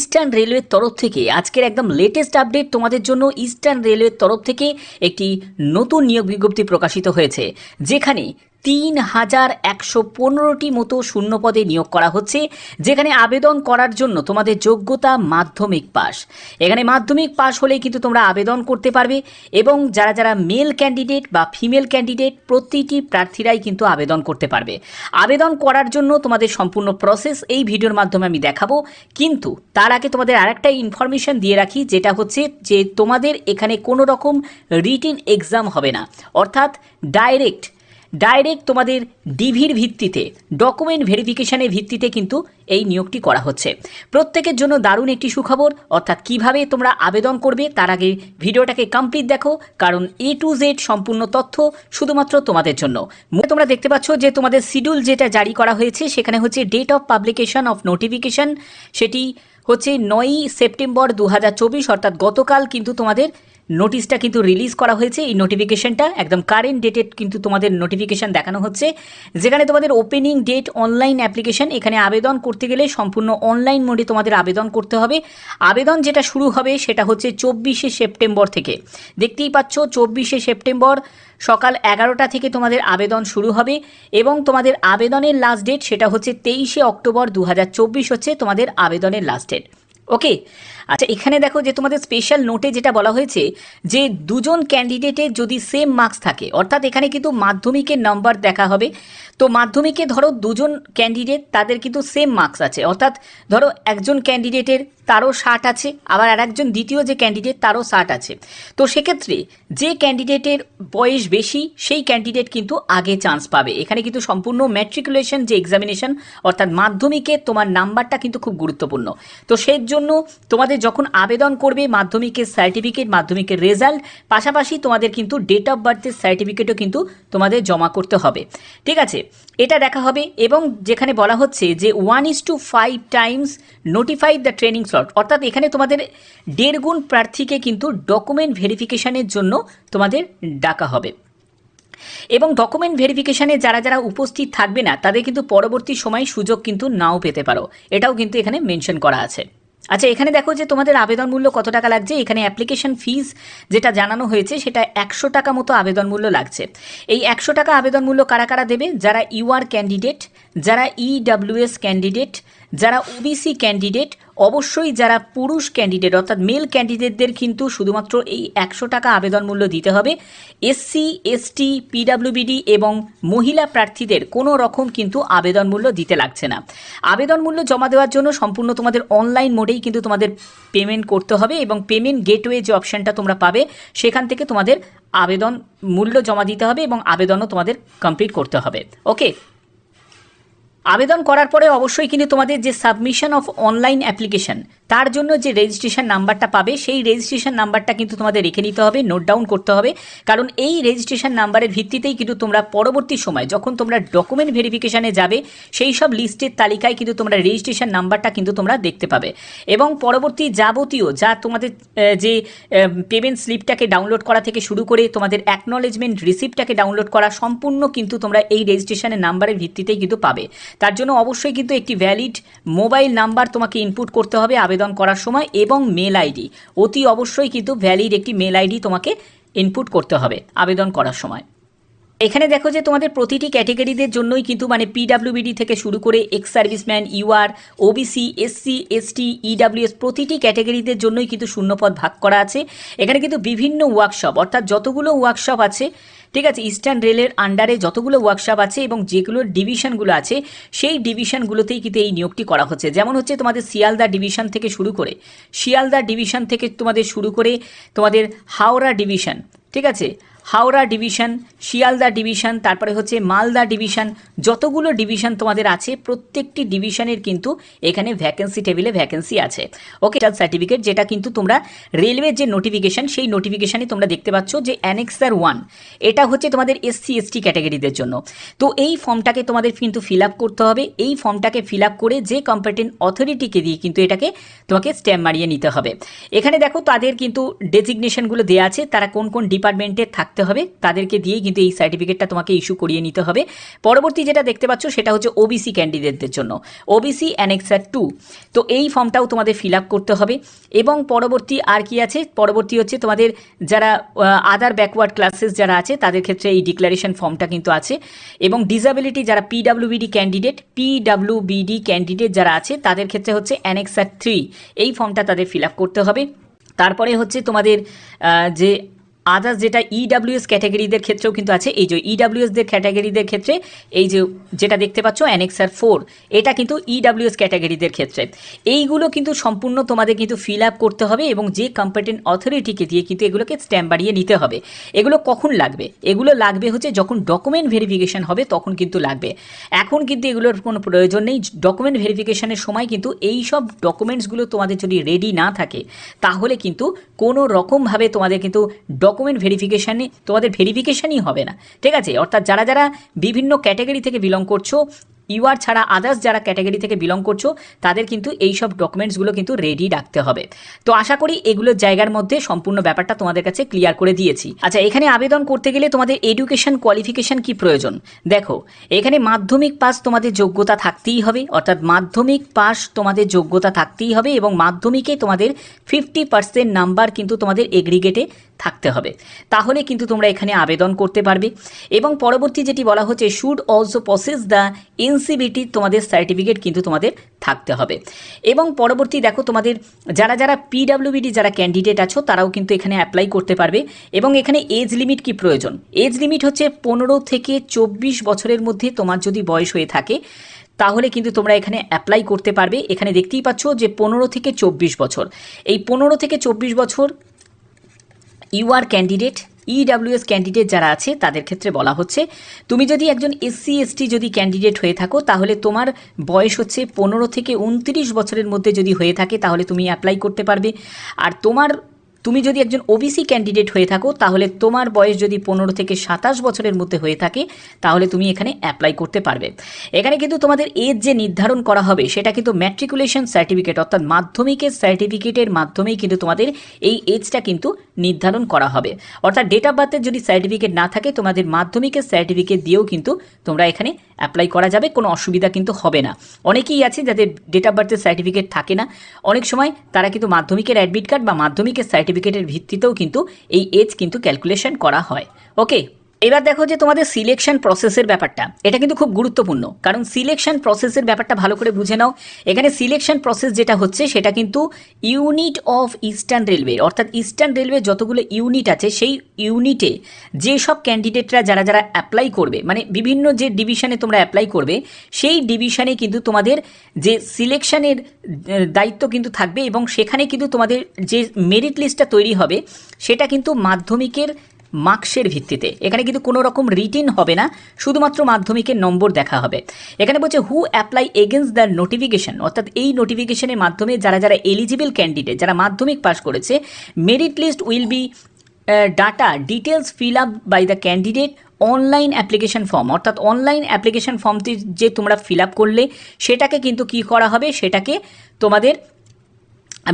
Eastern রেলওয়ের তরফ থেকে আজকের একদম লেটেস্ট আপডেট তোমাদের জন্য। ইস্টার্ন রেলওয়ের তরফ থেকে একটি নতুন নিয়োগ বিজ্ঞপ্তি প্রকাশিত হয়েছে, যেখানে 3115টি মতো শূন্য পদে নিয়োগ করা হচ্ছে, যেখানে আবেদন করার জন্য তোমাদের যোগ্যতা মাধ্যমিক পাস। এখানে মাধ্যমিক পাস হলেই কিন্তু তোমরা আবেদন করতে পারবে, এবং যারা যারা মেল ক্যান্ডিডেট বা ফিমেল ক্যান্ডিডেট প্রতিটি প্রার্থীরাই কিন্তু আবেদন করতে পারবে। আবেদন করার জন্য তোমাদের সম্পূর্ণ প্রসেস এই ভিডিওর মাধ্যমে আমি দেখাবো, কিন্তু তার আগে তোমাদের আরেকটা ইনফরমেশন দিয়ে রাখি, যেটা হচ্ছে যে তোমাদের এখানে কোনো রকম রিটেন এক্সাম হবে না, অর্থাৎ ডাইরেক্ট তোমাদের ডিভির ভিত্তিতে, ডকুমেন্ট ভেরিফিকেশনের ভিত্তিতে কিন্তু এই নিয়োগটি করা হচ্ছে। প্রত্যেকের জন্য দারুণ একটি সুখবর, অর্থাৎ কিভাবে তোমরা আবেদন করবে তার আগে ভিডিওটাকে কমপ্লিট দেখো, কারণ A to Z সম্পূর্ণ তথ্য শুধুমাত্র তোমাদের জন্য। তোমরা দেখতে পাচ্ছ যে তোমাদের শিডিউল যেটা জারি করা হয়েছে, সেখানে হচ্ছে date of publication of notification, সেটি হচ্ছে 9ই সেপ্টেম্বর 2024, অর্থাৎ গতকাল কিন্তু তোমাদের নোটিশটা কিন্তু রিলিজ করা হয়েছে। এই নোটিফিকেশনটা একদম কারেন্ট ডেটেড কিন্তু তোমাদের নোটিফিকেশন দেখানো হচ্ছে, যেখানে তোমাদের ওপেনিং ডেট অনলাইন অ্যাপ্লিকেশন। এখানে আবেদন করতে গেলে সম্পূর্ণ অনলাইন মোডে তোমাদের আবেদন করতে হবে। আবেদন যেটা শুরু হবে সেটা হচ্ছে 24শে সেপ্টেম্বর থেকে। দেখতেই পাচ্ছ 24শে সেপ্টেম্বর সকাল 11টা থেকে তোমাদের আবেদন শুরু হবে, এবং তোমাদের আবেদনের লাস্ট ডেট সেটা হচ্ছে 23শে অক্টোবর 2024 হচ্ছে তোমাদের আবেদনের লাস্ট ডেট। ওকে, আচ্ছা, এখানে দেখো যে তোমাদের স্পেশাল নোটে যেটা বলা হয়েছে যে দুজন ক্যান্ডিডেটের যদি সেম মার্কস থাকে, অর্থাৎ এখানে কিন্তু মাধ্যমিকের নাম্বার দেখা হবে। তো মাধ্যমিকে ধরো দুজন ক্যান্ডিডেট তাদের কিন্তু সেম মার্কস আছে, অর্থাৎ ধরো একজন ক্যান্ডিডেটের তারও 60 আছে, আবার আর একজন দ্বিতীয় যে ক্যান্ডিডেট তারও 60 আছে। তো সেক্ষেত্রে যে ক্যান্ডিডেটের বয়স বেশি সেই ক্যান্ডিডেট কিন্তু আগে চান্স পাবে। এখানে কিন্তু সম্পূর্ণ ম্যাট্রিকুলেশন যে এক্সামিনেশন, অর্থাৎ মাধ্যমিকে তোমার নাম্বারটা কিন্তু খুব গুরুত্বপূর্ণ। তো সেই জন্য তোমাদের যখন আবেদন করবে, মাধ্যমিকের সার্টিফিকেট, মাধ্যমিকের রেজাল্ট, পাশাপাশি তোমাদের কিন্তু ডেট অফ বার্থের সার্টিফিকেটও কিন্তু তোমাদের জমা করতে হবে। ঠিক আছে, এটা দেখা হবে। এবং যেখানে বলা হচ্ছে যে 1:5 Times notify the training slot, অর্থাৎ এখানে তোমাদের 1.5 গুণ প্রার্থীকে কিন্তু ডকুমেন্ট ভেরিফিকেশনের জন্য তোমাদের ডাকা হবে। এবং ডকুমেন্ট ভেরিফিকেশানে যারা যারা উপস্থিত থাকবে না তাদের কিন্তু পরবর্তী সময় সুযোগ কিন্তু নাও পেতে পারো, এটাও কিন্তু এখানে মেনশন করা আছে। আচ্ছা, এখানে দেখো যে তোমাদের আবেদন মূল্য কত টাকা লাগছে। এখানে অ্যাপ্লিকেশন ফিস যেটা জানানো হয়েছে সেটা 100 টাকা মতো আবেদন মূল্য লাগছে। এই 100 টাকা আবেদন মূল্য কারা কারা দেবে? যারা ইউআর ক্যান্ডিডেট, যারা EWS ক্যান্ডিডেট, যারা ওবিসি ক্যান্ডিডেট, অবশ্যই যারা পুরুষ ক্যান্ডিডেট অর্থাৎ মেল ক্যান্ডিডেটদের কিন্তু শুধুমাত্র এই 100 টাকা আবেদন মূল্য দিতে হবে। SC ST PWBD এবং মহিলা প্রার্থীদের কোনো রকম কিন্তু আবেদন মূল্য দিতে লাগছে না। আবেদন মূল্য জমা দেওয়ার জন্য সম্পূর্ণ তোমাদের অনলাইন মোডেই কিন্তু তোমাদের পেমেন্ট করতে হবে, এবং পেমেন্ট গেটওয়ে যে অপশানটা তোমরা পাবে সেখান থেকে তোমাদের আবেদন মূল্য জমা দিতে হবে, এবং আবেদনও তোমাদের কমপ্লিট করতে হবে। ওকে, আবেদন করার পরে অবশ্যই কিন্তু তোমাদের যে সাবমিশন অফ অনলাইন অ্যাপ্লিকেশন, তার জন্য যে রেজিস্ট্রেশন নাম্বারটা পাবে সেই রেজিস্ট্রেশন নাম্বারটা কিন্তু তোমাদের রেখে নিতে হবে, নোট ডাউন করতে হবে। কারণ এই রেজিস্ট্রেশন নাম্বারের ভিত্তিতেই কিন্তু তোমরা পরবর্তী সময় যখন তোমরা ডকুমেন্ট ভেরিফিকেশানে যাবে সেই সব লিস্টের তালিকায় কিন্তু তোমরা রেজিস্ট্রেশন নাম্বারটা কিন্তু তোমরা দেখতে পাবে। এবং পরবর্তী যাবতীয় যা তোমাদের যে পেমেন্ট স্লিপটাকে ডাউনলোড করা থেকে শুরু করে তোমাদের অ্যাকনলেজমেন্ট রিসিপ্টটাকে ডাউনলোড করা সম্পূর্ণ কিন্তু তোমরা এই রেজিস্ট্রেশনের নাম্বারের ভিত্তিতেই কিন্তু পাবে। তার জন্য অবশ্যই কিন্তু একটি ভ্যালিড মোবাইল নাম্বার তোমাকে ইনপুট করতে হবে আবেদন করার সময়, এবং মেল আইডি, অতি অবশ্যই কিন্তু ভ্যালিড একটি মেল আইডি তোমাকে ইনপুট করতে হবে আবেদন করার সময়। এখানে দেখো যে তোমাদের প্রতিটি ক্যাটেগরিদের জন্যই কিন্তু মানে PWBD থেকে শুরু করে ex serviceman, UR, OBC, SC ST EWS প্রতিটি ক্যাটেগরিদের জন্যই কিন্তু শূন্যপদ ভাগ করা আছে। এখানে কিন্তু বিভিন্ন ওয়ার্কশপ, অর্থাৎ যতগুলো ওয়ার্কশপ আছে, ঠিক আছে, ইস্টার্ন রেলের আন্ডারে যতগুলো ওয়ার্কশপ আছে এবং যেগুলো ডিভিশনগুলো আছে সেই ডিভিশনগুলোতেই কিন্তু এই নিয়োগটি করা হচ্ছে। যেমন হচ্ছে তোমাদের শিয়ালদা ডিভিশন থেকে শুরু করে তোমাদের হাওড়া ডিভিশন, ঠিক আছে, হাওড়া ডিভিশন, শিয়ালদা ডিভিশন, তারপরে হচ্ছে মালদা ডিভিশন, যতগুলো ডিভিশন তোমাদের আছে প্রত্যেকটি ডিভিশনের কিন্তু এখানে ভ্যাকেন্সি টেবিলে ভ্যাকেন্সি আছে। ওকে, সার্টিফিকেট যেটা কিন্তু তোমরা রেলওয়ের যে নোটিফিকেশান সেই নোটিফিকেশানে তোমরা দেখতে পাচ্ছ যে অ্যানেক্সার 1, এটা হচ্ছে তোমাদের SC ST ক্যাটাগরিদের জন্য। তো এই ফর্মটাকে তোমাদের কিন্তু ফিল আপ করতে হবে। এই ফর্মটাকে ফিল আপ করে যে কম্পিটেন্ট অথরিটিকে দিয়ে কিন্তু এটাকে তোমাকে স্ট্যাম্প মারিয়ে নিতে হবে। এখানে দেখো তাদের কিন্তু ডেজিগনেশনগুলো দেওয়া আছে, তারা কোন কোন ডিপার্টমেন্টে থাকতে থাকতে হবে, তাদেরকে দিয়েই কিন্তু এই সার্টিফিকেটটা তোমাকে ইস্যু করিয়ে নিতে হবে। পরবর্তী যেটা দেখতে পাচ্ছ সেটা হচ্ছে ওবিসি ক্যান্ডিডেটদের জন্য ওবিসি অ্যানেক্সার 2। তো এই ফর্মটাও তোমাদের ফিল আপ করতে হবে। এবং পরবর্তী আর কি আছে, পরবর্তী হচ্ছে তোমাদের যারা আদার ব্যাকওয়ার্ড ক্লাসেস যারা আছে তাদের ক্ষেত্রে এই ডিক্লারেশন ফর্মটা কিন্তু আছে। এবং ডিসেবিলিটি যারা পিডাব্লিউবিডি ক্যান্ডিডেট যারা আছে তাদের ক্ষেত্রে হচ্ছে অ্যানেক্সার 3 এই ফর্মটা তাদের ফিল আপ করতে হবে। তারপরে হচ্ছে তোমাদের যে আদার্স যেটা ইডাব্লিউএস ক্যাটাগরিদের ক্ষেত্রেও কিন্তু আছে, এই যে ইডাব্লিউএসদের ক্যাটাগরিদের ক্ষেত্রে এই যে যেটা দেখতে পাচ্ছ অ্যানেক্সার 4 এটা কিন্তু ইডাব্লিউএস ক্যাটাগরিদের ক্ষেত্রে। এইগুলো কিন্তু সম্পূর্ণ তোমাদের কিন্তু ফিল আপ করতে হবে এবং যে কম্পিটেন্ট অথরিটিকে দিয়ে কিন্তু এগুলোকে স্ট্যাম্প বাড়িয়ে নিতে হবে। এগুলো কখন লাগবে? এগুলো লাগবে হচ্ছে যখন ডকুমেন্ট ভেরিফিকেশন হবে তখন কিন্তু লাগবে। এখন কিন্তু এগুলোর কোনো প্রয়োজন নেই। ডকুমেন্ট ভেরিফিকেশনের সময় কিন্তু এই সব ডকুমেন্টসগুলো তোমাদের যদি রেডি না থাকে তাহলে কিন্তু কোনো রকমভাবে তোমাদের কিন্তু ডকুমেন্ট ভেরিফিকেশানে তোমাদের ভেরিফিকেশানই হবে না, ঠিক আছে? অর্থাৎ যারা যারা বিভিন্ন ক্যাটাগরি থেকে বিলং করছো, ইউআর ছাড়া আদার্স যারা ক্যাটাগরি থেকে বিলং করছো তাদের কিন্তু এই সব ডকুমেন্টসগুলো কিন্তু রেডি রাখতে হবে। তো আশা করি এগুলোর জায়গার মধ্যে সম্পূর্ণ ব্যাপারটা তোমাদের কাছে ক্লিয়ার করে দিয়েছি। আচ্ছা, এখানে আবেদন করতে গেলে তোমাদের এডুকেশন কোয়ালিফিকেশান কি প্রয়োজন? দেখো, এখানে মাধ্যমিক পাস তোমাদের যোগ্যতা থাকতেই হবে, অর্থাৎ মাধ্যমিক পাস তোমাদের যোগ্যতা থাকতেই হবে এবং মাধ্যমিকে তোমাদের 50% নাম্বার কিন্তু তোমাদের এগ্রিগেটে থাকতে হবে, তাহলে কিন্তু তোমরা এখানে আবেদন করতে পারবে। এবং পরবর্তী যেটি বলা হচ্ছে should also possess the NCVT তোমাদের সার্টিফিকেট কিন্তু তোমাদের থাকতে হবে। এবং পরবর্তী দেখো তোমাদের যারা যারা পিডাব্লিউবিডি যারা ক্যান্ডিডেট আছো তারাও কিন্তু এখানে অ্যাপ্লাই করতে পারবে। এবং এখানে এজ লিমিট কি প্রয়োজন? এজ লিমিট হচ্ছে 15 থেকে 24 বছরের মধ্যে তোমার যদি বয়স হয়ে থাকে তাহলে কিন্তু তোমরা এখানে অ্যাপ্লাই করতে পারবে। এখানে দেখতেই পাচ্ছ যে 15 থেকে 24 বছর, এই 15 থেকে 24 বছর ইউআর ক্যান্ডিডেট ইডাব্লিউএস ক্যান্ডিডেট যারা আছে তাদের ক্ষেত্রে বলা হচ্ছে তুমি যদি একজন এসসি এসটি যদি ক্যান্ডিডেট হয়ে থাকো তাহলে তোমার বয়স হচ্ছে 15 থেকে 29 বছরের মধ্যে যদি হয়ে থাকে তাহলে তুমি অ্যাপ্লাই করতে পারবে। আর তুমি যদি একজন ওবিসি ক্যান্ডিডেট হয়ে থাকো তাহলে তোমার বয়স যদি 15 থেকে 27 বছরের মধ্যে হয়ে থাকে তাহলে তুমি এখানে অ্যাপ্লাই করতে পারবে। এখানে কিন্তু তোমাদের এজ যে নির্ধারণ করা হবে সেটা কিন্তু ম্যাট্রিকুলেশন সার্টিফিকেট অর্থাৎ মাধ্যমিকের সার্টিফিকেটের মাধ্যমেই কিন্তু তোমাদের এই এজটা কিন্তু নির্ধারণ করা হবে। অর্থাৎ ডেট অফ বার্থের যদি সার্টিফিকেট না থাকে তোমাদের মাধ্যমিকের সার্টিফিকেট দিয়েও কিন্তু তোমরা এখানে অ্যাপ্লাই করা যাবে, কোনো অসুবিধা কিন্তু হবে না। অনেকেই আছে যাদের ডেট অফ বার্থের সার্টিফিকেট থাকে না, অনেক সময় তারা কিন্তু মাধ্যমিকের অ্যাডমিট কার্ড বা মাধ্যমিকের সার্টিফিকেটের ভিত্তিতেও কিন্তু এই এজ কিন্তু ক্যালকুলেশন করা হয়। ওকে, এবার দেখো যে তোমাদের সিলেকশন প্রসেসের ব্যাপারটা, এটা কিন্তু খুব গুরুত্বপূর্ণ, কারণ সিলেকশন প্রসেসের ব্যাপারটা ভালো করে বুঝে নাও। এখানে সিলেকশন প্রসেস যেটা হচ্ছে সেটা কিন্তু ইউনিট অফ ইস্টার্ন রেলওয়ে, অর্থাৎ ইস্টার্ন রেলওয়ে যতগুলো ইউনিট আছে সেই ইউনিটে যেসব ক্যান্ডিডেটরা যারা যারা অ্যাপ্লাই করবে, মানে বিভিন্ন যে ডিভিশনে তোমরা অ্যাপ্লাই করবে সেই ডিভিশনে কিন্তু তোমাদের যে সিলেকশনের দায়িত্ব কিন্তু থাকবে এবং সেখানে কিন্তু তোমাদের যে মেরিট লিস্টটা তৈরি হবে সেটা কিন্তু মাধ্যমিকের মার্কসের ভিত্তিতে। এখানে কিন্তু কোনো রকম রিটিন হবে না, শুধুমাত্র মাধ্যমিকের নম্বর দেখা হবে। এখানে বলছে হু অ্যাপ্লাই এগেনস্ট দ্য নোটিফিকেশন, অর্থাৎ এই নোটিফিকেশনের মাধ্যমে যারা যারা এলিজিবল ক্যান্ডিডেট যারা মাধ্যমিক পাস করেছে, merit list will be data details fill up by the candidate online application form, অর্থাৎ অনলাইন অ্যাপ্লিকেশন ফর্মটি যে তোমরা ফিল আপ করলে সেটাকে কিন্তু কী করা হবে, সেটাকে তোমাদের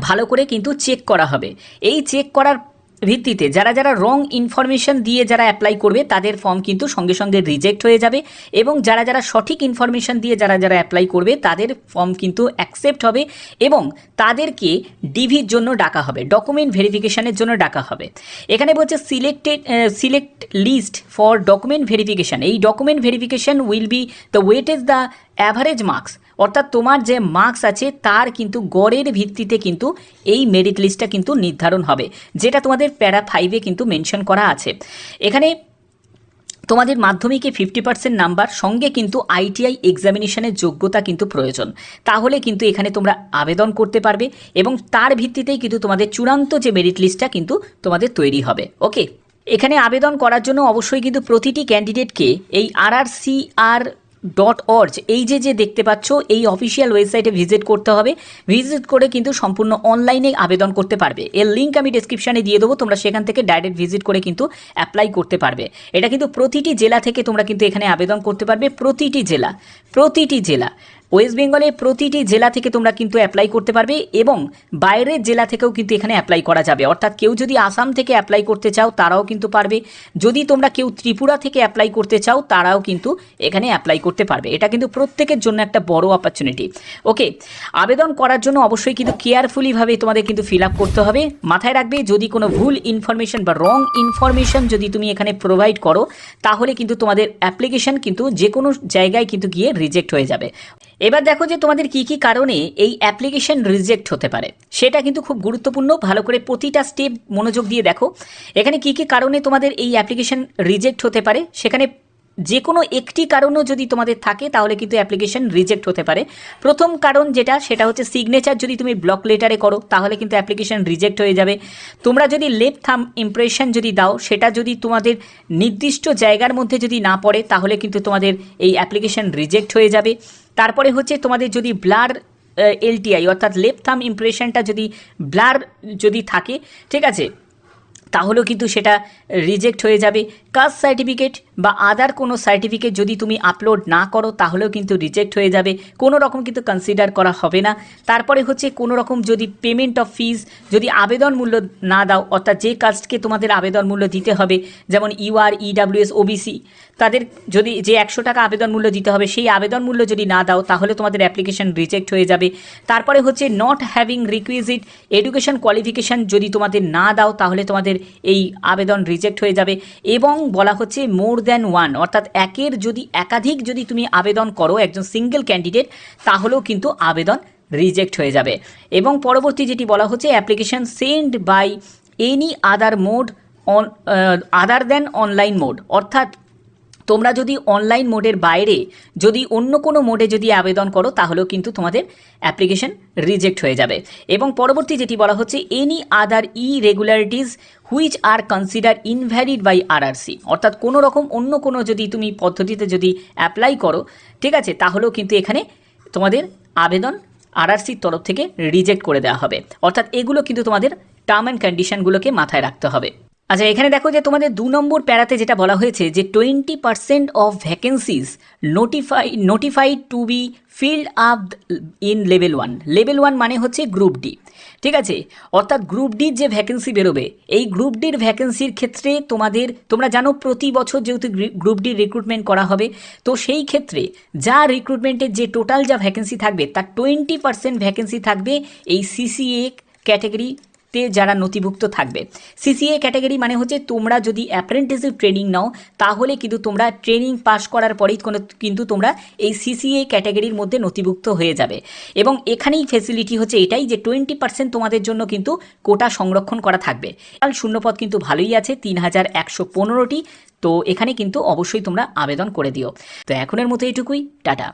ভালো করে কিন্তু চেক করা হবে। এই চেক করার ভিত্তিতে যারা যারা রং ইনফরমেশন দিয়ে যারা অ্যাপ্লাই করবে তাদের ফর্ম কিন্তু সঙ্গে সঙ্গে রিজেক্ট হয়ে যাবে এবং যারা যারা সঠিক ইনফরমেশন দিয়ে যারা যারা অ্যাপ্লাই করবে তাদের ফর্ম কিন্তু অ্যাকসেপ্ট হবে এবং তাদেরকে ডিভির জন্য ডাকা হবে, ডকুমেন্ট ভেরিফিকেশনের জন্য ডাকা হবে। এখানে বলছে select list for document verification. এই document verification will be the weightage the average marks, অর্থাৎ তোমার যে মার্কস আছে তার কিন্তু গড়ের ভিত্তিতে কিন্তু এই মেরিট লিস্টটা কিন্তু নির্ধারণ হবে, যেটা তোমাদের প্যারা 5-এ কিন্তু মেনশন করা আছে। এখানে তোমাদের মাধ্যমিকে 50% নাম্বার সঙ্গে কিন্তু আইটিআই এক্সামিনেশনের যোগ্যতা কিন্তু প্রয়োজন, তাহলে কিন্তু এখানে তোমরা আবেদন করতে পারবে এবং তার ভিত্তিতেই কিন্তু তোমাদের চূড়ান্ত যে মেরিট লিস্টটা কিন্তু তোমাদের তৈরি হবে। ওকে, এখানে আবেদন করার জন্য অবশ্যই কিন্তু প্রতিটি ক্যান্ডিডেটকে এই RRCR.org এই যে দেখতে পাচ্ছ এই অফিসিয়াল ওয়েবসাইটে ভিজিট করতে হবে। ভিজিট করে কিন্তু সম্পূর্ণ অনলাইনে আবেদন করতে পারবে। এর লিঙ্ক আমি ডেসক্রিপশানে দিয়ে দেবো, তোমরা সেখান থেকে ডাইরেক্ট ভিজিট করে কিন্তু অ্যাপ্লাই করতে পারবে। এটা কিন্তু প্রতিটি জেলা থেকে তোমরা কিন্তু এখানে আবেদন করতে পারবে, প্রতিটি জেলা ওয়েস্ট বেঙ্গলে প্রতিটি জেলা থেকে তোমরা কিন্তু অ্যাপ্লাই করতে পারবে এবং বাইরের জেলা থেকেও কিন্তু এখানে অ্যাপ্লাই করা যাবে। অর্থাৎ কেউ যদি আসাম থেকে অ্যাপ্লাই করতে চাও তারাও কিন্তু পারবে, যদি তোমরা কেউ ত্রিপুরা থেকে অ্যাপ্লাই করতে চাও তারাও কিন্তু এখানে অ্যাপ্লাই করতে পারবে। এটা কিন্তু প্রত্যেকের জন্য একটা বড় অপরচুনিটি। ওকে, আবেদন করার জন্য অবশ্যই কিন্তু কেয়ারফুলিভাবে তোমাদের কিন্তু ফিল আপ করতে হবে। মাথায় রাখবে, যদি কোনো ভুল ইনফরমেশন বা রং ইনফরমেশন যদি তুমি এখানে প্রোভাইড করো তাহলে কিন্তু তোমাদের অ্যাপ্লিকেশন কিন্তু যে কোনো জায়গায় কিন্তু গিয়ে রিজেক্ট হয়ে যাবে। এবার দেখো যে তোমাদের কি কি কারণে এই অ্যাপ্লিকেশন রিজেক্ট হতে পারে, সেটা কিন্তু খুব গুরুত্বপূর্ণ। ভালো করে প্রতিটা স্টেপ মনোযোগ দিয়ে দেখো এখানে কি কি কারণে তোমাদের এই অ্যাপ্লিকেশন রিজেক্ট হতে পারে। সেখানে যে কোনো একটি কারণও যদি তোমাদের থাকে তাহলে কিন্তু অ্যাপ্লিকেশন রিজেক্ট হতে পারে। প্রথম কারণ সেটা হচ্ছে সিগনেচার যদি তুমি ব্লক লেটারে করো তাহলে কিন্তু অ্যাপ্লিকেশন রিজেক্ট হয়ে যাবে। তোমরা যদি লেফট থাম্ব ইমপ্রেশন যদি দাও, সেটা যদি তোমাদের নির্দিষ্ট জায়গার মধ্যে যদি না পড়ে তাহলে কিন্তু তোমাদের এই অ্যাপ্লিকেশন রিজেক্ট হয়ে যাবে। তারপরে হচ্ছে তোমাদের যদি ব্লার এলটিআই অর্থাৎ লেফট থাম্ব ইমপ্রেশনটা যদি ব্লার যদি থাকে, ঠিক আছে, তাহলেও কিন্তু সেটা রিজেক্ট হয়ে যাবে। কাস্ট সার্টিফিকেট বা আদার কোনো সার্টিফিকেট যদি তুমি আপলোড না করো তাহলেও কিন্তু রিজেক্ট হয়ে যাবে, কোনো রকম কিন্তু কনসিডার করা হবে না। তারপরে হচ্ছে কোনো রকম যদি পেমেন্ট অফ ফিজ যদি আবেদন মূল্য না দাও, অর্থাৎ যে কাস্টকে তোমাদের আবেদন মূল্য দিতে হবে, যেমন ইউআর, ইডাব্লিউএস, ওবিসি, তাদের যদি যে 100 টাকা আবেদন মূল্য দিতে হবে সেই আবেদন মূল্য যদি না দাও তাহলে তোমাদের অ্যাপ্লিকেশন রিজেক্ট হয়ে যাবে। তারপরে হচ্ছে not having requisite education qualification যদি তোমাদের না দাও তাহলে তোমাদের এই আবেদন রিজেক্ট হয়ে যাবে। এবং বলা হচ্ছে মোর দ্যান ওয়ান অর্থাৎ একাধিক যদি তুমি আবেদন করো একজন সিঙ্গেল ক্যান্ডিডেট তাহলেও কিন্তু আবেদন রিজেক্ট হয়ে যাবে। এবং পরবর্তী যেটি বলা হচ্ছে application send by any other mode other than online mode, অর্থাৎ তোমরা যদি অনলাইন মোডের বাইরে যদি অন্য কোনো মোডে যদি আবেদন করো তাহলেও কিন্তু তোমাদের অ্যাপ্লিকেশন রিজেক্ট হয়ে যাবে। এবং পরবর্তী যেটি বলা হচ্ছে any other irregularities which are consider invalid by RRC, অর্থাৎ কোনো রকম অন্য কোনো যদি তুমি পদ্ধতিতে যদি অ্যাপ্লাই করো, ঠিক আছে, তাহলেও কিন্তু এখানে তোমাদের আবেদন আরআরসির তরফ থেকে রিজেক্ট করে দেওয়া হবে। অর্থাৎ এগুলো কিন্তু তোমাদের টার্ম অ্যান্ড কন্ডিশনগুলোকে মাথায় রাখতে হবে। আচ্ছা, এখানে দেখো যে তোমাদের 2 নম্বর প্যারাতে যেটা বলা হয়েছে যে 20% of vacancies notified two B filled up in level 1। Level 1 মানে হচ্ছে গ্রুপ ডি, ঠিক আছে, অর্থাৎ গ্রুপ ডির যে ভ্যাকেন্সি বেরোবে এই গ্রুপ ডির ভ্যাকেন্সির ক্ষেত্রে তোমরা জানো প্রতি বছর যেহেতু গ্রুপ ডির রিক্রুটমেন্ট করা হবে, তো সেই ক্ষেত্রে যা রিক্রুটমেন্টের যে টোটাল যা ভ্যাকেন্সি থাকবে তার 20% ভ্যাকেন্সি থাকবে এই সিসিএ ক্যাটাগরি যারা নথিভুক্ত থাকবে। সিসিএ ক্যাটাগরি মানে হচ্ছে তোমরা যদি অ্যাপ্রেন্টিসশিপ ট্রেনিং নাও তাহলে কিন্তু তোমরা ট্রেনিং পাস করার পরেই কিন্তু তোমরা এই সিসিএ ক্যাটাগরির মধ্যে নথিভুক্ত হয়ে যাবে। এবং এখানেই ফেসিলিটি হচ্ছে এটাই যে 20% তোমাদের জন্য কিন্তু কোটা সংরক্ষণ করা থাকবে। শূন্যপদ কিন্তু ভালোই আছে 3115টি, তো এখানে কিন্তু অবশ্যই তোমরা আবেদন করে দিও। তো এখনের মতো এটুকুই, টাটা।